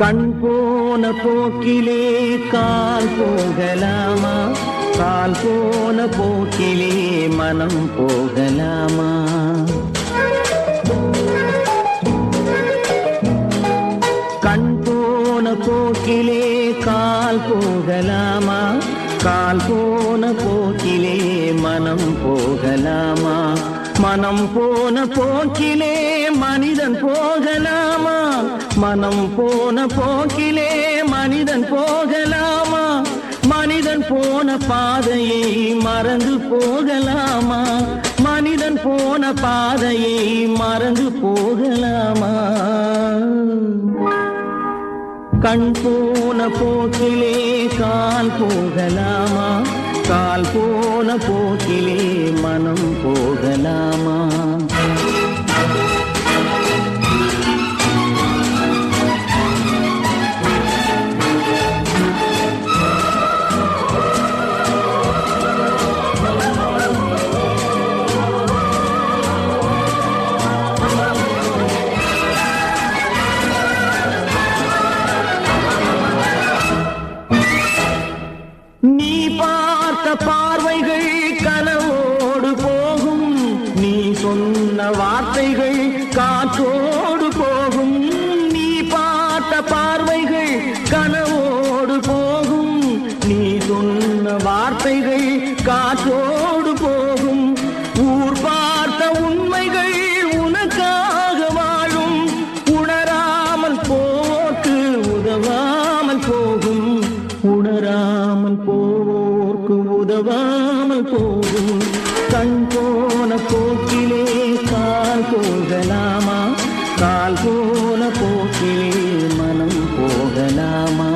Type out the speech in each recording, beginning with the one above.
கண் போன போக்கிலே கால் போகலாமா, கால் போன போக்கிலே மனம் போகலாமா? கண் போன போக்கிலே கால் போகலாமா, கால் போன போக்கிலே மனம் போகலாமா? மனம் போன போக்கிலே மனிதன் போகலாமா? மனம் போன போக்கிலே மனிதன் போகலாமா? மனிதன் போன பாதையை மறந்து போகலாமா? மனிதன் போன பாதையை மறந்து போகலாமா? கண் போன போக்கிலே கால் போகலாமா, கால் போன போக்கிலே மனம் போகலாமா? நீ பார்த்த பார்வைகள் கனவோடு போகும், நீ சொன்ன வார்த்தைகள் காற்றோடு போகும். நீ பார்த்த பார்வைகள் கனவோடு போகும், நீ சொன்ன வார்த்தைகள் காற்றோடு போகும். ஊர் பார்த்த உண்மைகள் உனக்காக வாழும், உணராமல் போக்கு உதவாமல் போகும், உணராமல் போவோர்க்கு உதவாமல் போகும். கண் போன போக்கிலே கால் போகலாமா, கால் போன போக்கிலே மனம் போகலாமா?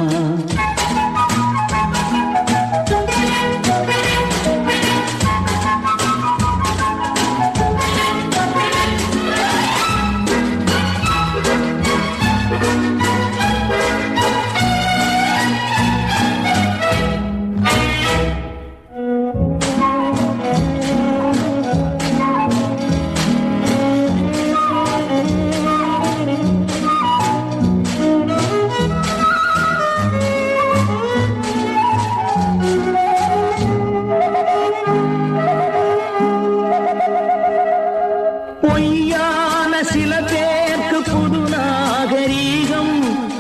பொய்யான சில பேருக்கு புது நாகரீகம்,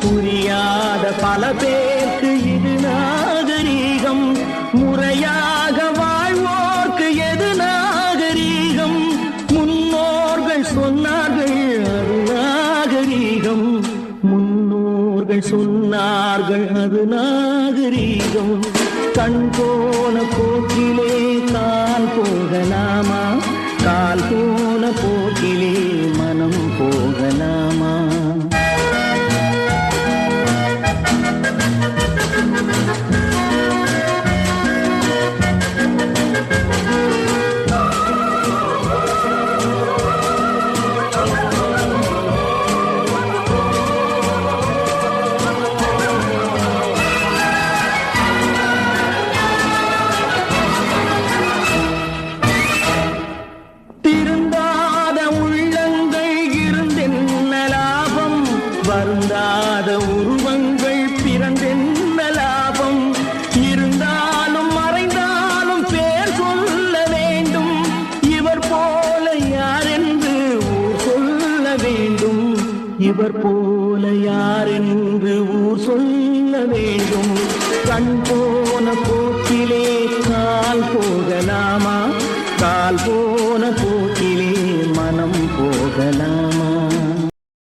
புரியாத பல பேருக்கு இது நாகரீகம். முறையாக வாழ்வோர்க்கு எது நாகரீகம்? முன்னோர்கள் சொன்னார்கள் அது நாகரீகம், முன்னோர்கள் சொன்னார்கள் அது நாகரீகம். கண் போன போக்கிலே கால் போகலாமா, கால் போன போக்கிலே மனம் போகலாமா? வருந்தாத உருவங்கள் பிறந்தென்ன லாபம்? இருந்தாலும் மறைந்தாலும் பேர் சொல்ல வேண்டும், இவர் போல யார் என்று ஊர் சொல்ல வேண்டும், இவர் போல போல யார் என்று ஊர் சொல்ல வேண்டும். கண் போன போக்கிலே கால் போகலாமா? கால் போன